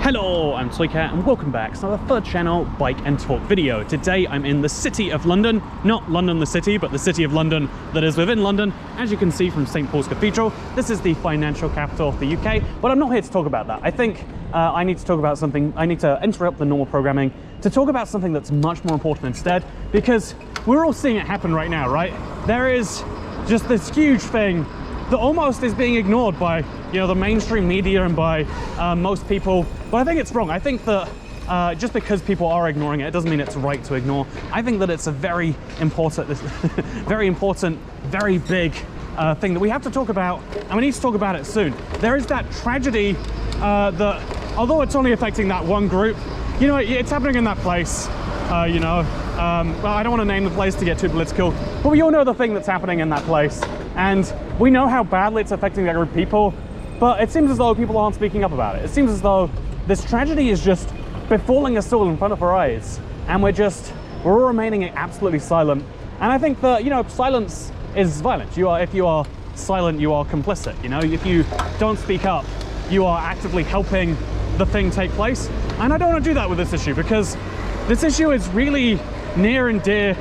Hello, I'm Toycat and welcome back to another third channel Bike and Talk video. Today I'm in the city of London, not London the city, but the city of London that is within London. As you can see from St. Paul's Cathedral, this is the financial capital of the UK, but I'm not here to talk about that. I think I need to talk about something, I need to interrupt the normal programming to talk about something that's much more important instead, because we're all seeing it happen right now, right? There is just this huge thing that almost is being ignored by, you know, the mainstream media and by most people. But I think it's wrong. I think that just because people are ignoring it, it doesn't mean it's right to ignore. I think that it's a very important, very big thing that we have to talk about, and we need to talk about it soon. There is that tragedy that, although it's only affecting that one group, you know, it's happening in that place, you know. Well, I don't want to name the place to get too political, but we all know the thing that's happening in that place. And we know how badly it's affecting that group of people, but it seems as though people aren't speaking up about it. It seems as though this tragedy is just befalling us all in front of our eyes, and we're all remaining absolutely silent. And I think that, you know, silence is violence. If you are silent, you are complicit. You know, if you don't speak up, you are actively helping the thing take place. And I don't want to do that with this issue, because this issue is really near and dear,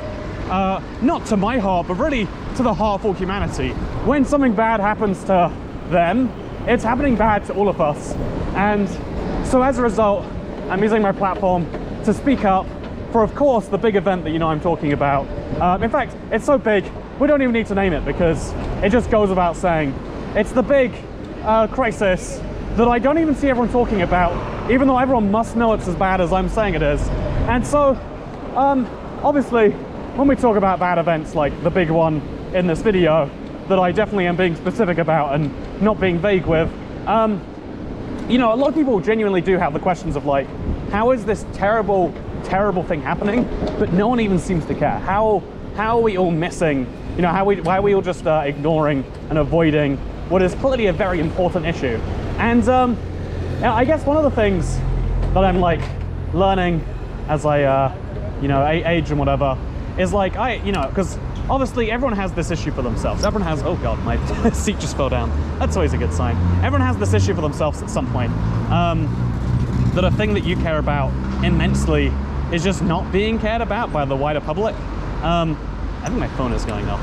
not to my heart, but really to the heart of all humanity. When something bad happens to them, it's happening bad to all of us. And so as a result, I'm using my platform to speak up for, of course, the big event that you know I'm talking about. In fact, it's so big, we don't even need to name it, because it just goes without saying. It's the big crisis that I don't even see everyone talking about, even though everyone must know it's as bad as I'm saying it is. And so, obviously, when we talk about bad events like the big one in this video, that I definitely am being specific about and not being vague with, you know, a lot of people genuinely do have the questions of like, how is this terrible, terrible thing happening, but no one even seems to care? How are we all missing, you know, why are we all just ignoring and avoiding what is clearly a very important issue? And I guess one of the things that I'm like learning as I, you know, age and whatever, is like, you know, because obviously everyone has this issue for themselves. Everyone has, oh God, my seat just fell down. That's always a good sign. Everyone has this issue for themselves at some point. That a thing that you care about immensely is just not being cared about by the wider public. I think my phone is going off.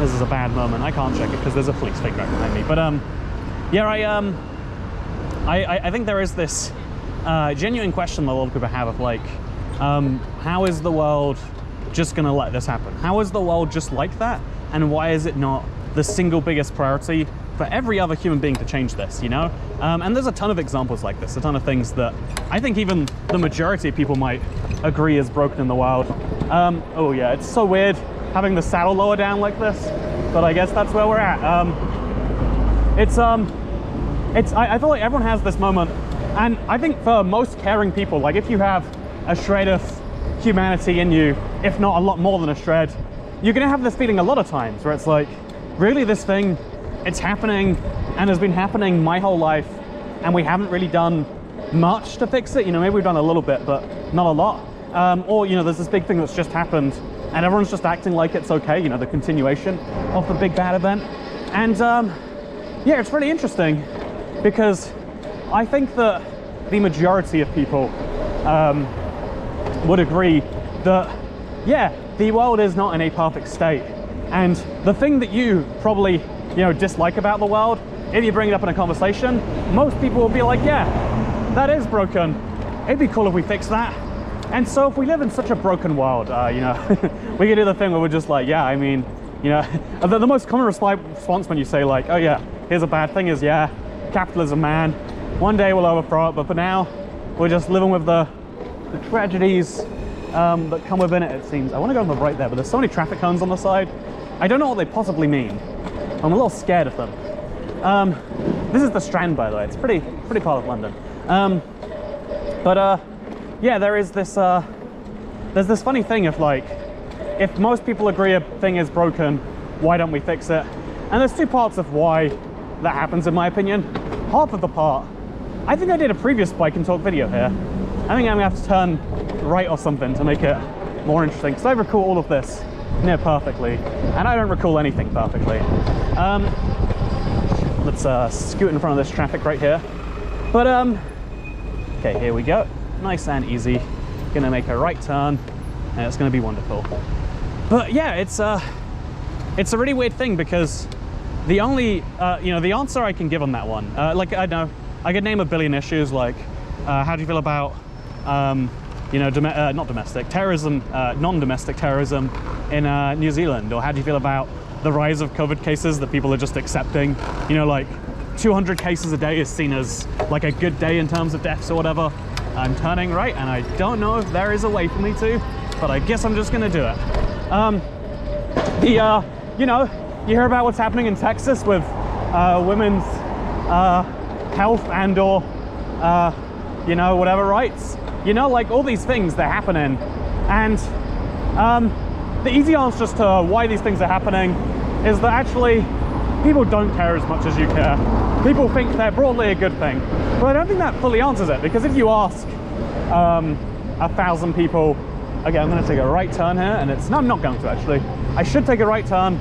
This is a bad moment. I can't check it because there's a police figure right behind me. But yeah, I think there is this genuine question that a lot of people have of like, how is the world just gonna let this happen? How is the world just like that? And why is it not the single biggest priority for every other human being to change this, you know? And there's a ton of examples like this, a ton of things that I think even the majority of people might agree is broken in the world. Oh yeah, it's so weird having the saddle lower down like this, but I guess that's where we're at. I feel like everyone has this moment, and I think for most caring people, like if you have a shred of humanity in you, if not a lot more than a shred, you're gonna have this feeling a lot of times where it's like, really, this thing, it's happening and has been happening my whole life, and we haven't really done much to fix it. You know, maybe we've done a little bit, but not a lot. Or, you know, there's this big thing that's just happened and everyone's just acting like it's okay, you know, the continuation of the big bad event. And yeah, it's really interesting, because I think that the majority of people would agree that, yeah, the world is not in a perfect state. And the thing that you probably, you know, dislike about the world, if you bring it up in a conversation, most people will be like, yeah, that is broken. It'd be cool if we fix that. And so if we live in such a broken world, you know, we can do the thing where we're just like, yeah, I mean, you know, the most common response when you say like, oh yeah, here's a bad thing is, yeah, capitalism, man. One day we'll overthrow it, but for now, we're just living with the tragedies that come within it, it seems. I want to go on the right there, but there's so many traffic cones on the side. I don't know what they possibly mean. I'm a little scared of them. This is the Strand, by the way. It's pretty part of London. Yeah, there is this, there's this funny thing of like, if most people agree a thing is broken, why don't we fix it? And there's two parts of why that happens, in my opinion. Half of the part, I think I did a previous Bike and Talk video here. I think I'm gonna have to turn right or something to make it more interesting, because I recall all of this near perfectly, and I don't recall anything perfectly. Let's scoot in front of this traffic right here. But Okay, here we go. Nice and easy. Gonna make a right turn, and it's gonna be wonderful. But yeah, it's a really weird thing because the only, the answer I can give on that one, like I know, I could name a billion issues like, how do you feel about, not domestic terrorism, non-domestic terrorism in New Zealand, or how do you feel about the rise of COVID cases that people are just accepting? You know, like 200 cases a day is seen as like a good day in terms of deaths or whatever. I'm turning right, and I don't know if there is a way for me to, but I guess I'm just gonna do it. You hear about what's happening in Texas with women's health and or, whatever rights. Like all these things, they're happening. And the easy answer just to why these things are happening is that actually people don't care as much as you care. People think they're broadly a good thing. But I don't think that fully answers it, because if you ask 1,000 people, okay, I'm gonna take a right turn here, and no, I'm not going to actually. I should take a right turn,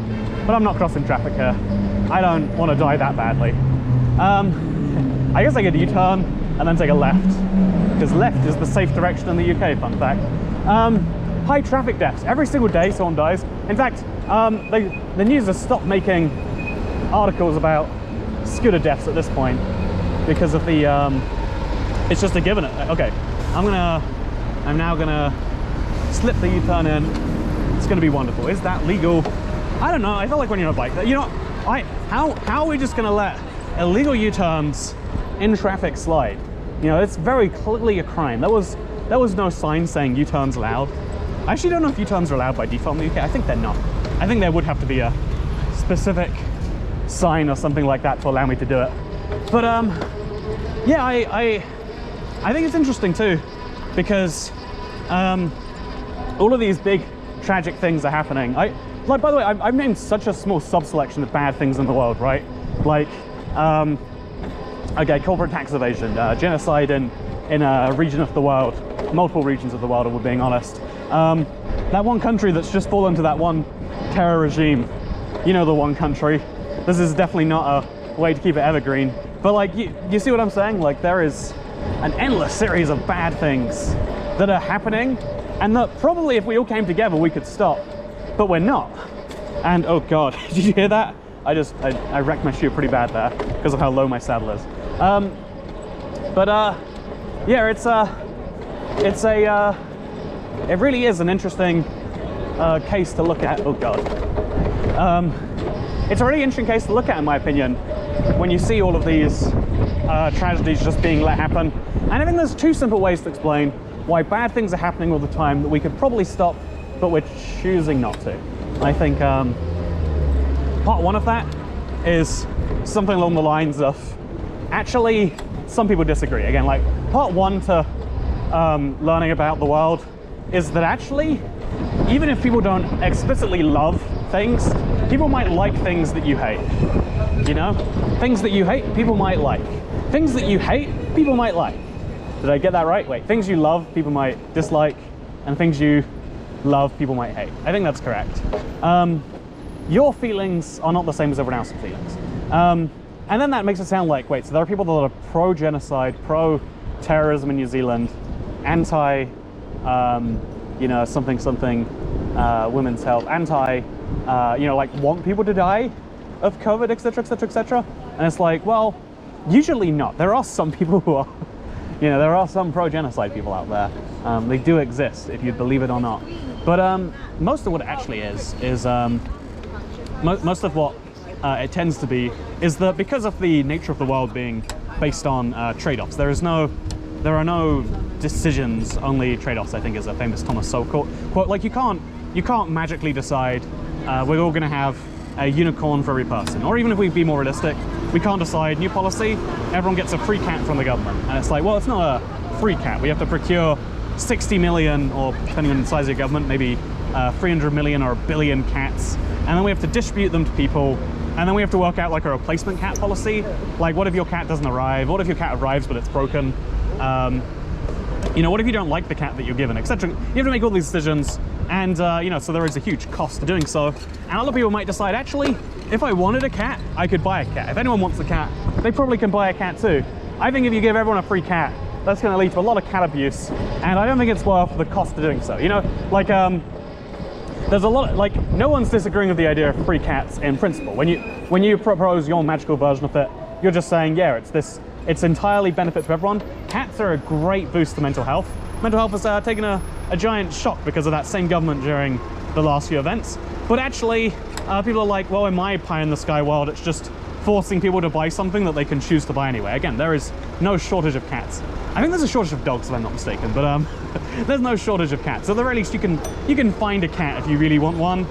but I'm not crossing traffic here. I don't want to die that badly. I guess I could U-turn and then take a left, because left is the safe direction in the UK, fun fact. High traffic deaths. Every single day someone dies. In fact, the news has stopped making articles about scooter deaths at this point because of the, it's just a given. Okay, I'm now gonna slip the U-turn in. It's gonna be wonderful. Is that legal? I don't know. I feel like when you're on a bike, how are we just gonna let illegal U-turns in traffic slide? It's very clearly a crime. There was no sign saying U-turns allowed. I actually don't know if U-turns are allowed by default in the UK. I think they're not. I think there would have to be a specific sign or something like that to allow me to do it. But yeah, I think it's interesting too, because all of these big tragic things are happening. By the way, I've named such a small sub-selection of bad things in the world, right? Like, okay, corporate tax evasion, genocide in a region of the world, multiple regions of the world, if we're being honest. That one country that's just fallen to that one terror regime, the one country. This is definitely not a way to keep it evergreen. But like, you see what I'm saying? Like, there is an endless series of bad things that are happening, and that probably if we all came together, we could stop. But we're not. And oh God, did you hear that? I wrecked my shoe pretty bad there because of how low my saddle is. Yeah, it really is an interesting case to look at. Oh God. It's a really interesting case to look at, in my opinion, when you see all of these tragedies just being let happen. And I think there's two simple ways to explain why bad things are happening all the time that we could probably stop, but we're choosing not to. I think part one of that is something along the lines of, actually, some people disagree. Again, like part one to learning about the world is that actually, even if people don't explicitly love things, people might like things that you hate. Things that you hate, people might like. Things that you hate, people might like. Did I get that right? Wait, things you love, people might dislike, and things you love, people might hate. I think that's correct. Your feelings are not the same as everyone else's feelings. And then that makes it sound like, wait, so there are people that are pro-genocide, pro-terrorism in New Zealand, anti, women's health, anti, like want people to die of COVID, etc., etc., etc. And it's like, well, usually not. There are some people who are, there are some pro-genocide people out there. They do exist, if you believe it or not. But most of what it actually is most of what it tends to be is that because of the nature of the world being based on trade-offs, there are no decisions, only trade-offs, I think is a famous Thomas Sowell quote. Like you can't magically decide we're all gonna have a unicorn for every person. Or even if we be more realistic, we can't decide new policy, everyone gets a free cat from the government. And it's like, well, it's not a free cat. We have to procure 60 million, or depending on the size of your government, maybe 300 million or a billion cats. And then we have to distribute them to people. And then we have to work out like a replacement cat policy. Like, what if your cat doesn't arrive? What if your cat arrives but it's broken? What if you don't like the cat that you're given, etc. You have to make all these decisions, and so there is a huge cost to doing so. And other people might decide, actually, if I wanted a cat, I could buy a cat. If anyone wants a cat, they probably can buy a cat too. I think if you give everyone a free cat, that's going to lead to a lot of cat abuse, and I don't think it's worth the cost of doing so. You know, like there's a lot, like, no one's disagreeing with the idea of free cats in principle. When you propose your magical version of it, you're just saying, yeah, it's entirely benefit to everyone. Cats are a great boost to mental health. Mental health has taken a giant shock because of that same government during the last few events. But actually, people are like, well, in my pie-in-the-sky world, it's just forcing people to buy something that they can choose to buy anyway. Again, there is no shortage of cats. I think there's a shortage of dogs, if I'm not mistaken, but there's no shortage of cats. So at the very least, you can find a cat if you really want one.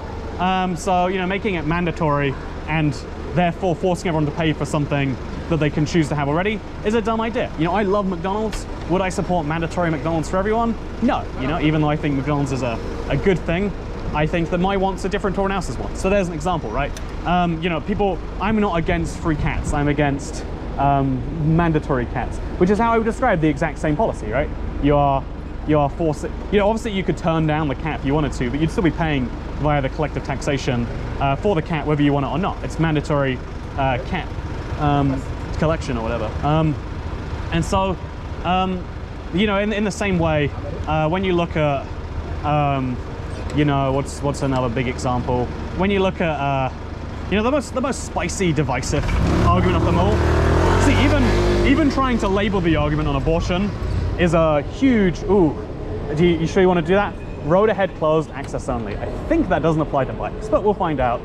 So, you know, making it mandatory and therefore forcing everyone to pay for something that they can choose to have already is a dumb idea. You know, I love McDonald's. Would I support mandatory McDonald's for everyone? No. You know, even though I think McDonald's is a good thing, I think that my wants are different to everyone else's wants. So there's an example, right? You know, I'm not against free cats. I'm against mandatory cats, which is how I would describe the exact same policy, right? You are forcing, you know, obviously you could turn down the cat if you wanted to, but you'd still be paying via the collective taxation for the cat, whether you want it or not. It's mandatory cat collection or whatever. And so, you know, in the same way, when you look at, you know, what's another big example? When you look at, you know, the most spicy, divisive argument of them all. See, even trying to label the argument on abortion is a huge, ooh, you sure you want to do that? Road ahead closed, access only. I think that doesn't apply to bikes, but we'll find out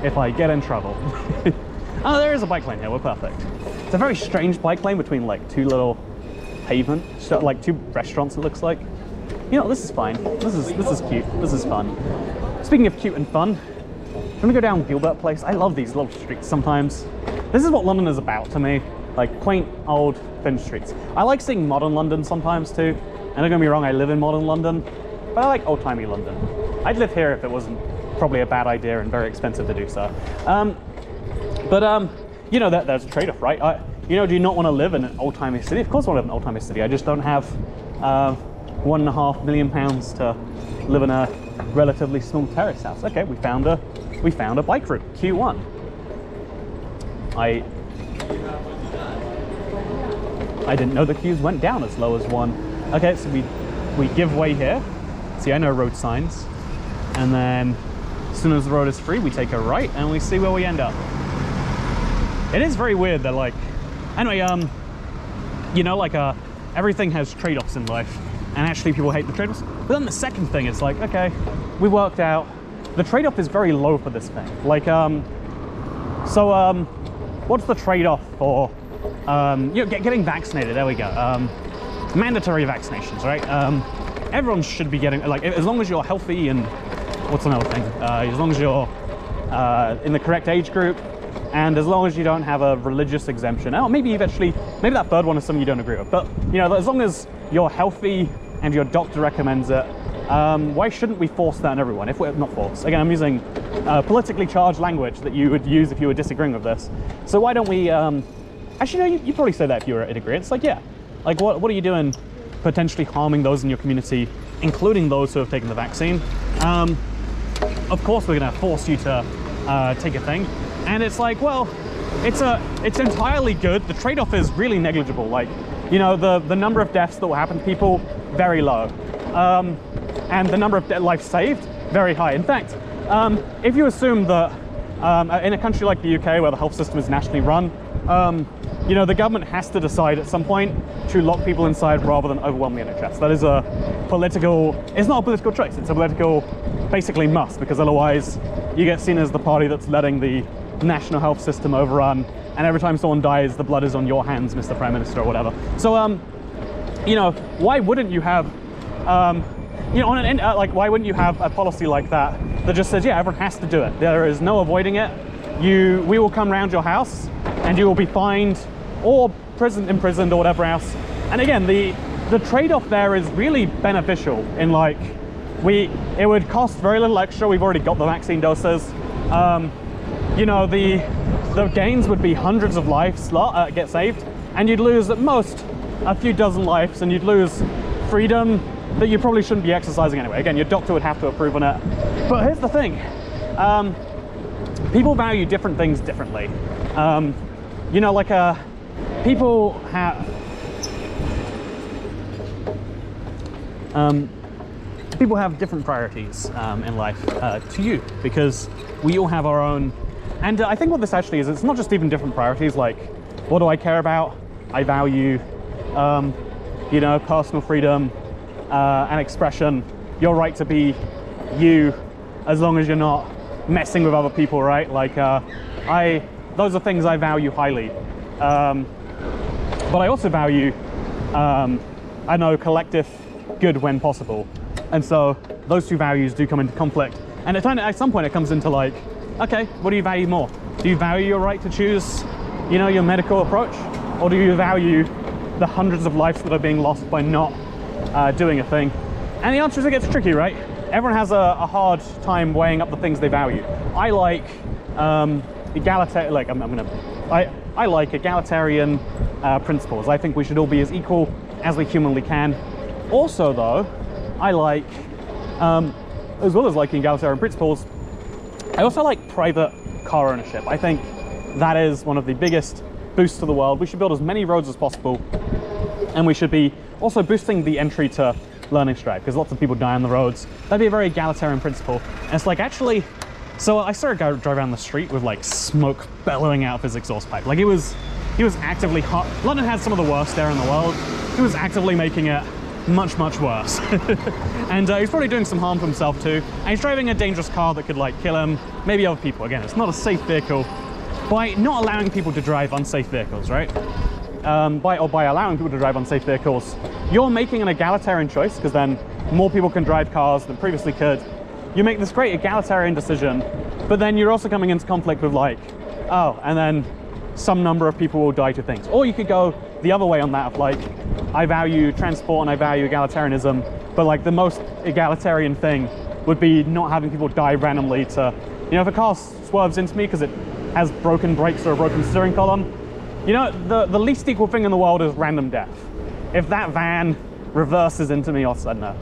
if I get in trouble. Oh, there is a bike lane here, we're perfect. It's a very strange bike lane between like two little pavement, like two restaurants it looks like. You know, this is fine. This is cute, this is fun. Speaking of cute and fun, I'm gonna go down Gilbert Place. I love these little streets sometimes. This is what London is about to me, like quaint old finished streets. I like seeing modern London sometimes too, and don't get me wrong, I live in modern London, but I like old-timey London. I'd live here if it wasn't probably a bad idea and very expensive to do so. You know, there's a trade-off, right? You know, do you not want to live in an old-timey city? Of course I want to live in an old-timey city. I just don't have £1.5 million to live in a relatively small terrace house. Okay, we found a bike route, Q1. I didn't know the queues went down as low as 1. Okay, so we give way here. See, I know road signs. And then as soon as the road is free, we take a right and we see where we end up. It is very weird that, like, anyway, you know, like everything has trade-offs in life, and actually people hate the trade-offs. But then the second thing is like, okay, we worked out the trade-off is very low for this thing. Like, what's the trade-off for you know, getting vaccinated? There we go. Mandatory vaccinations, right? Everyone should be getting, like, as long as you're healthy and what's another thing? As long as you're in the correct age group, and as long as you don't have a religious exemption. Oh, maybe that third one is something you don't agree with. But, you know, as long as you're healthy and your doctor recommends it, why shouldn't we force that on everyone? If we're not forced. Again, I'm using politically charged language that you would use if you were disagreeing with this. So why don't we, actually, no, you probably say that if you were at a degree. It's like, yeah, like what are you doing potentially harming those in your community, including those who have taken the vaccine? Of course, we're gonna force you to take a thing. And it's like, well, it's entirely good. The trade-off is really negligible. Like, you know, the number of deaths that will happen to people, very low. And the number of lives saved, very high. In fact, if you assume that in a country like the UK, where the health system is nationally run, you know, the government has to decide at some point to lock people inside rather than overwhelm the NHS. That is a political, it's not a political choice, it's a political, basically must, because otherwise you get seen as the party that's letting the national health system overrun, and every time someone dies, the blood is on your hands, Mr. Prime Minister, or whatever. So, you know, why wouldn't you have, you know, like, why wouldn't you have a policy like that that just says, yeah, everyone has to do it. There is no avoiding it. We will come round your house, and you will be fined or imprisoned or whatever else. And again, the trade-off there is really beneficial in, like, it would cost very little extra. We've already got the vaccine doses. You know, the gains would be hundreds of lives get saved, and you'd lose at most a few dozen lives, and you'd lose freedom that you probably shouldn't be exercising anyway. Again, your doctor would have to approve on it. But here's the thing. People value different things differently. You know, like people have... people have different priorities in life to you, because we all have our own. And I think what this actually is, it's not just even different priorities, like, what do I care about? I value, you know, personal freedom and expression, your right to be you, as long as you're not messing with other people, right? Like, those are things I value highly. But I also value, I know, collective good when possible. And so those two values do come into conflict. And at some point it comes into like, okay, what do you value more? Do you value your right to choose, you know, your medical approach? Or do you value the hundreds of lives that are being lost by not doing a thing? And the answer is, it gets tricky, right? Everyone has a hard time weighing up the things they value. I like egalitarian, like I like egalitarian principles. I think we should all be as equal as we humanly can. Also, though, I like, as well as liking egalitarian principles, I also like private car ownership. I think that is one of the biggest boosts to the world. We should build as many roads as possible, and we should be also boosting the entry to learning to drive, because lots of people die on the roads. That'd be a very egalitarian principle. And it's like, actually, so I saw a guy drive around the street with like smoke bellowing out of his exhaust pipe. Like, he was actively hot. London has some of the worst air in the world. He was actively making it much, much worse. And he's probably doing some harm to himself too. And he's driving a dangerous car that could like kill him, maybe other people. Again, it's not a safe vehicle. By not allowing people to drive unsafe vehicles, right? By allowing people to drive unsafe vehicles, you're making an egalitarian choice, because then more people can drive cars than previously could. You make this great egalitarian decision, but then you're also coming into conflict with like, oh, and then some number of people will die to things. Or you could go the other way on that of like, I value transport and I value egalitarianism, but like the most egalitarian thing would be not having people die randomly to, you know, if a car swerves into me because it has broken brakes or a broken steering column, you know, the least equal thing in the world is random death. If that van reverses into me, or I don't know,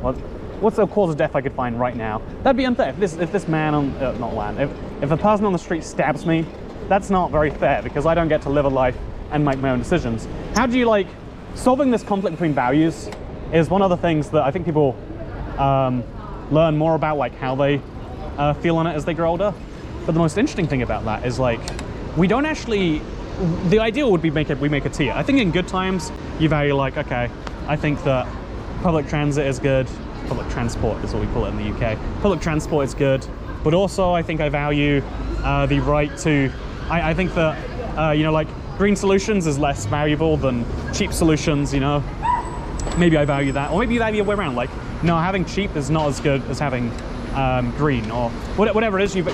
what's the cause of death I could find right now? That'd be unfair. If this man on, if a person on the street stabs me, that's not very fair, because I don't get to live a life and make my own decisions. How do you like, solving this conflict between values is one of the things that I think people learn more about, like how they feel on it as they grow older. But the most interesting thing about that is like, we don't actually, the ideal would be we make a tier. I think in good times, you value like, okay, I think that public transit is good. Public transport is what we call it in the UK. Public transport is good, but also I think I value the right to, I think that, you know, like green solutions is less valuable than cheap solutions, you know. Maybe I value that, or maybe you value the other way around. Like, no, having cheap is not as good as having green, or whatever it is. You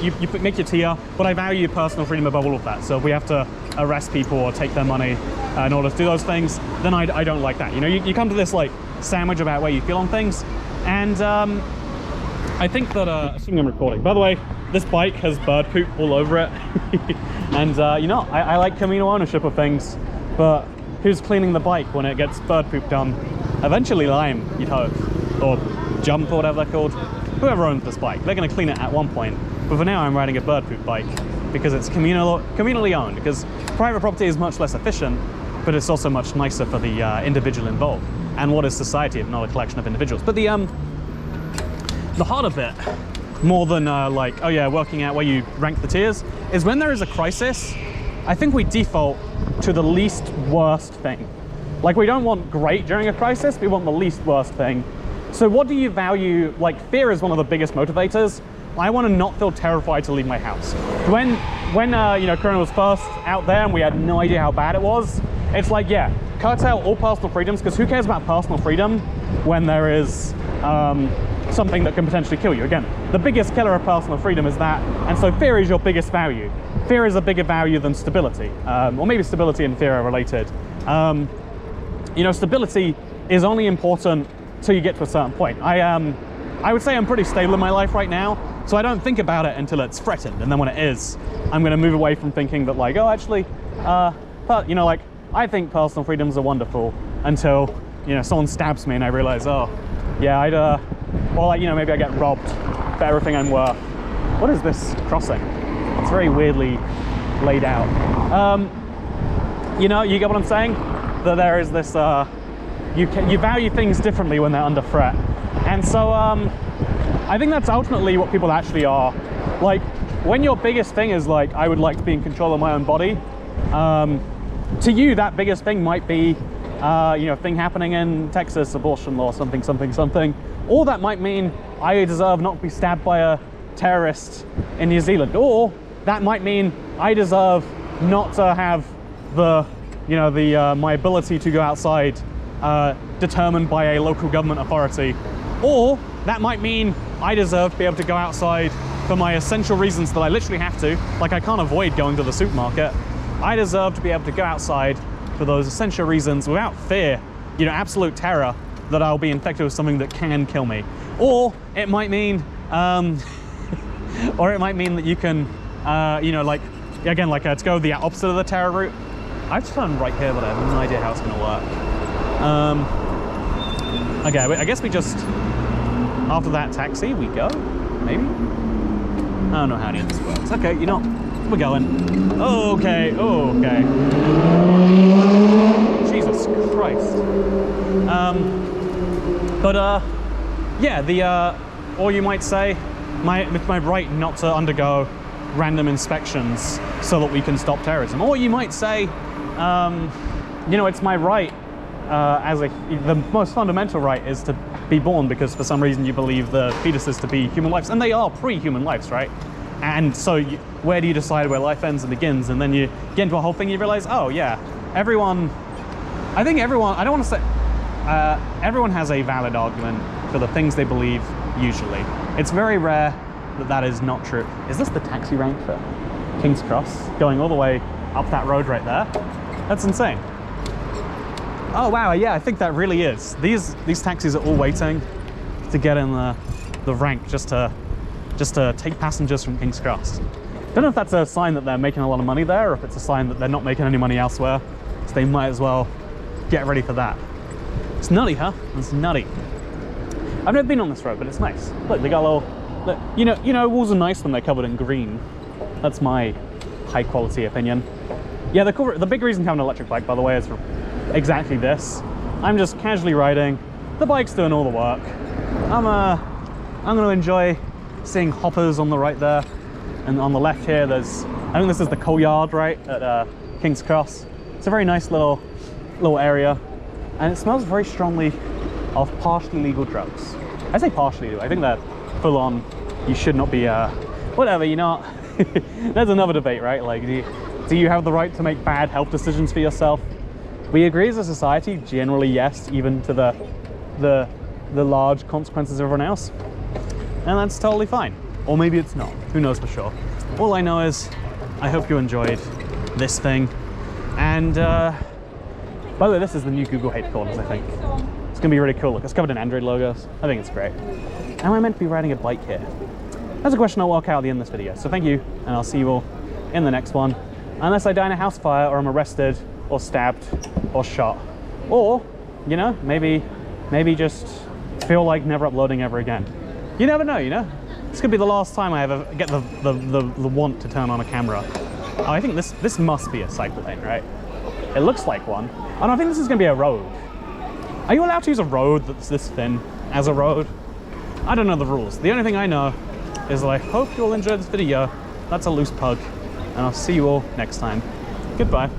make your tier, but I value personal freedom above all of that. So if we have to arrest people or take their money in order to do those things, then I don't like that. You know, you come to this like sandwich about where you feel on things, and I think that, assuming I'm recording, by the way, this bike has bird poop all over it. And you know, I like communal ownership of things, but who's cleaning the bike when it gets bird poop done? Eventually Lime, you'd hope, or Jump, or whatever they're called. Whoever owns this bike, they're going to clean it at one point. But for now, I'm riding a bird poop bike because it's communally owned, because private property is much less efficient, but it's also much nicer for the individual involved. And what is society if not a collection of individuals? But the harder bit, more than like, oh yeah, working out where you rank the tiers, is when there is a crisis, I think we default to the least worst thing. Like, we don't want great during a crisis, we want the least worst thing. So what do you value? Like, fear is one of the biggest motivators. I want to not feel terrified to leave my house. When you know, Corona was first out there and we had no idea how bad it was, it's like, yeah, curtail all personal freedoms, because who cares about personal freedom when there is something that can potentially kill you? Again, the biggest killer of personal freedom is that, and so fear is your biggest value. Fear is a bigger value than stability, or maybe stability and fear are related. You know, stability is only important till you get to a certain point. I would say I'm pretty stable in my life right now, so I don't think about it until it's threatened, and then when it is, I'm going to move away from thinking that like, oh, actually, you know, like, I think personal freedoms are wonderful, until, you know, someone stabs me and I realize, oh, yeah, well, like, you know, maybe I get robbed for everything I'm worth. What is this crossing? It's very weirdly laid out. You know, you get what I'm saying? That there is this, you value things differently when they're under threat. And so I think that's ultimately what people actually are. Like, when your biggest thing is like, I would like to be in control of my own body, to you, that biggest thing might be, you know, thing happening in Texas, abortion law, something, something, something. Or that might mean I deserve not to be stabbed by a terrorist in New Zealand. Or that might mean I deserve not to have the, you know, the my ability to go outside determined by a local government authority. Or that might mean I deserve to be able to go outside for my essential reasons that I literally have to, like I can't avoid going to the supermarket. I deserve to be able to go outside for those essential reasons without fear, you know, absolute terror that I'll be infected with something that can kill me. Or it might mean, or it might mean that you can, you know, like, again, like to go the opposite of the terror route. I've turned right here, but I have no idea how it's gonna work. Okay, I guess we just, after that taxi, we go, maybe? I don't know how any of this works. Okay, you know, we're going. Okay, okay. Jesus Christ. Yeah, or you might say, it's my right not to undergo random inspections so that we can stop terrorism. Or you might say, you know, it's my right, the most fundamental right is to be born because for some reason you believe the fetuses to be human lives, and they are pre-human lives, right? And so where do you decide where life ends and begins? And then you get into a whole thing, you realize, oh yeah, everyone, I think everyone, I don't want to say, everyone has a valid argument for the things they believe, usually. It's very rare that that is not true. Is this the taxi rank for King's Cross? Going all the way up that road right there? That's insane. Oh wow, yeah, I think that really is. These taxis are all waiting to get in the rank just to take passengers from King's Cross. Don't know if that's a sign that they're making a lot of money there, or if it's a sign that they're not making any money elsewhere, so they might as well get ready for that. It's nutty, huh? It's nutty. I've never been on this road, but it's nice. Look, they got a little, look, you know, walls are nice when they're covered in green. That's my high quality opinion. Yeah, the big reason to have an electric bike, by the way, is for exactly this. I'm just casually riding. The bike's doing all the work. I'm gonna enjoy seeing hoppers on the right there, and on the left here there's, I think this is the coal yard, right, at King's Cross. It's a very nice little area, and it smells very strongly of partially legal drugs. I say partially, I think they're full on, you should not be, whatever, you know. There's another debate, right? Like, do you have the right to make bad health decisions for yourself? We agree as a society, generally yes, even to the large consequences of everyone else. And that's totally fine. Or maybe it's not, who knows for sure. All I know is, I hope you enjoyed this thing. And by the way, this is the new Google headquarters, I think. It's gonna be really cool. Look, it's covered in Android logos. I think it's great. Am I meant to be riding a bike here? That's a question I'll work out at the end of this video. So thank you, and I'll see you all in the next one. Unless I die in a house fire, or I'm arrested, or stabbed, or shot. Or, you know, maybe just feel like never uploading ever again. You never know, you know? This could be the last time I ever get the want to turn on a camera. Oh, I think this must be a cycle lane, right? It looks like one. Oh no, I think this is gonna be a road. Are you allowed to use a road that's this thin as a road? I don't know the rules. The only thing I know is that I hope you all enjoyed this video. That's a loose pug, and I'll see you all next time. Goodbye.